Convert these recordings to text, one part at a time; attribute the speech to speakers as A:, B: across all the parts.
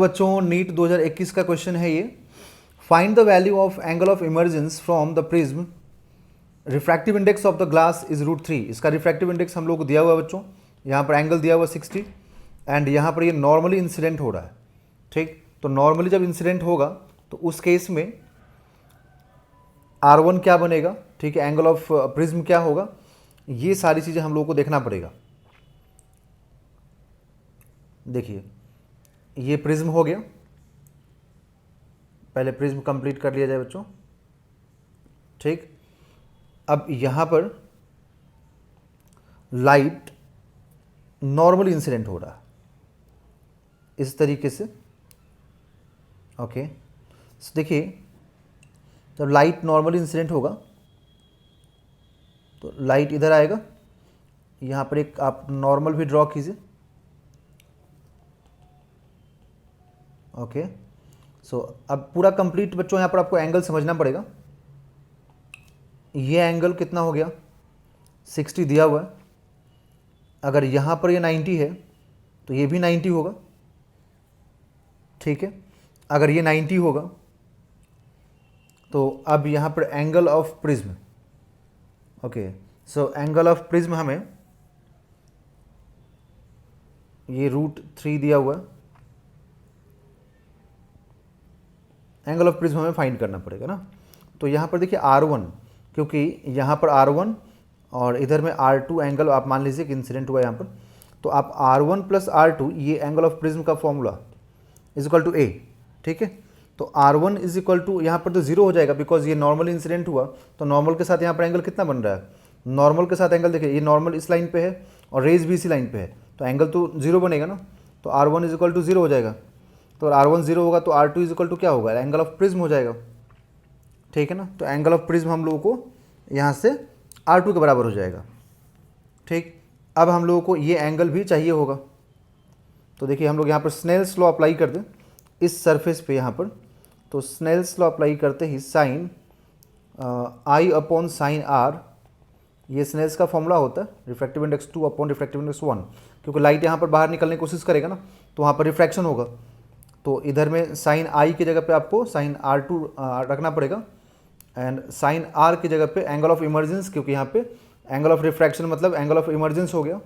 A: बच्चों नीट 2021 का क्वेश्चन है ये। Find the value of angle of emergence from the prism, refractive index of the glass is √3। इसका refractive index हम लोग को दिया हुआ है बच्चों, यहाँ पर एंगल दिया हुआ 60 एंड यहाँ पर ये नॉर्मली इंसिडेंट हो रहा है। ठीक, तो नॉर्मली जब इंसिडेंट होगा तो उस केस में R1 क्या बनेगा, ठीक है, एंगल ऑफ प्रिज्म क्या होगा, ये सारी चीज़ें हम लोग को देखना पड़ेगा। देखिए ये प्रिज्म हो गया, पहले प्रिज्म कंप्लीट कर लिया जाए बच्चों। ठीक, अब यहाँ पर लाइट नॉर्मली इंसिडेंट हो रहा है इस तरीके से। ओके, देखिए जब लाइट नॉर्मली इंसिडेंट होगा तो लाइट इधर आएगा, यहाँ पर एक आप नॉर्मल भी ड्रॉ कीजिए। ओके, सो अब पूरा कंप्लीट बच्चों यहाँ पर आपको एंगल समझना पड़ेगा। ये एंगल कितना हो गया, 60 दिया हुआ है। अगर यहाँ पर ये 90 है तो ये भी 90 होगा। ठीक है, अगर ये 90 होगा तो अब यहाँ पर angle of prism, okay, so angle of prism हमें ये √3 दिया हुआ है। एंगल ऑफ प्रिज्म हमें फाइंड करना पड़ेगा ना। तो यहाँ पर देखिए R1, क्योंकि यहाँ पर R1 और इधर में R2 एंगल आप मान लीजिए कि इंसिडेंट हुआ यहाँ पर, तो आप R1 + R2 ये एंगल ऑफ प्रिज्म का formula is equal to A। ठीक है, तो R1 इज इक्वल टू, यहाँ पर तो 0 हो जाएगा बिकॉज ये नॉर्मल इंसिडेंट हुआ, तो नॉर्मल के साथ यहाँ पर एंगल कितना बन रहा है, नॉर्मल के साथ एंगल देखिए ये नॉर्मल इस लाइन पे है और रेज भी इसी लाइन पे है, तो एंगल तो 0 बनेगा ना। तो R1 इज इक्वल टू 0 हो जाएगा, तो R1 0 होगा तो R2 इज इक्वल टू क्या होगा, एंगल ऑफ प्रिज्म हो जाएगा। ठीक है ना, तो एंगल ऑफ प्रिज्म हम लोगों को यहाँ से R2 के बराबर हो जाएगा। ठीक, अब हम लोगों को ये एंगल भी चाहिए होगा, तो देखिए हम लोग यहाँ पर स्नेल्स लॉ अप्लाई कर दें इस सरफेस पे यहाँ पर। तो स्नेल्स लॉ अप्लाई करते ही साइन I/sin R, ये स्नेल्स का फॉर्मूला होता है, रिफ्रैक्टिव इंडेक्स 2 रिफ्रैक्टिव इंडेक्स 1, क्योंकि लाइट यहाँ पर बाहर निकलने की कोशिश करेगा ना तो वहाँ पर रिफ्रैक्शन होगा। तो इधर में साइन I की जगह पे आपको साइन R2 रखना पड़ेगा एंड साइन R की जगह पे एंगल ऑफ इमर्जेंस, क्योंकि यहाँ पे एंगल ऑफ रिफ्रैक्शन मतलब एंगल ऑफ इमर्जेंस हो गया।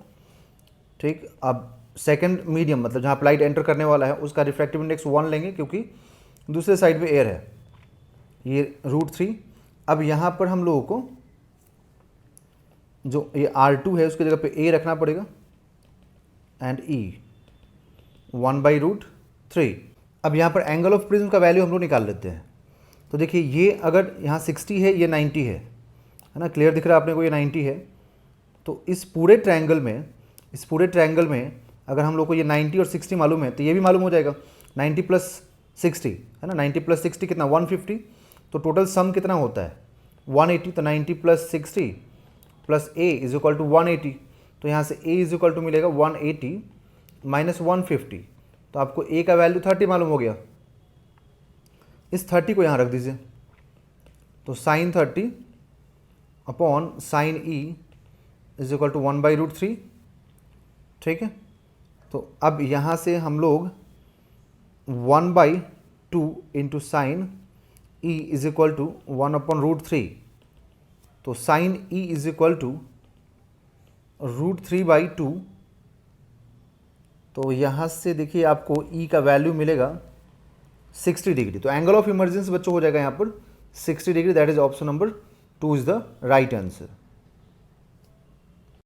A: ठीक, अब सेकंड मीडियम मतलब जहाँ पर लाइट एंटर करने वाला है उसका रिफ्रैक्टिव इंडेक्स 1 लेंगे, क्योंकि दूसरे साइड पे एयर है, ये √3। अब यहाँ पर हम लोगों को जो ये R2 है उसकी जगह पे A रखना पड़ेगा एंड E 1/√3। अब यहाँ पर एंगल ऑफ प्रिज्म का वैल्यू हम लोग निकाल लेते हैं। तो देखिए ये अगर यहाँ 60 है, ये 90 है ना, क्लियर दिख रहा है आपने को, ये 90 है। तो इस पूरे ट्रायंगल में अगर हम लोग को ये 90 और 60 मालूम है तो ये भी मालूम हो जाएगा, 90 + 60 है ना, 90 + 60 कितना 150, तो टोटल सम कितना होता है 180। तो 90 + 60 + A इज इक्वल टू 180, तो यहाँ से A इज इक्वल टू मिलेगा 180 - 150, तो आपको A का वैल्यू 30 मालूम हो गया। इस 30 को यहाँ रख दीजिए, तो sin 30 upon sin E is equal to 1/√3। ठीक है, तो अब यहाँ से हम लोग 1/2 into sine E is equal to 1/√3, तो sine E is equal to √3/2। तो यहाँ से देखिए आपको E का वैल्यू मिलेगा 60 डिग्री। तो एंगल ऑफ इमर्जेंस बच्चों हो जाएगा यहाँ पर 60 degree, that is option number 2 is the right answer.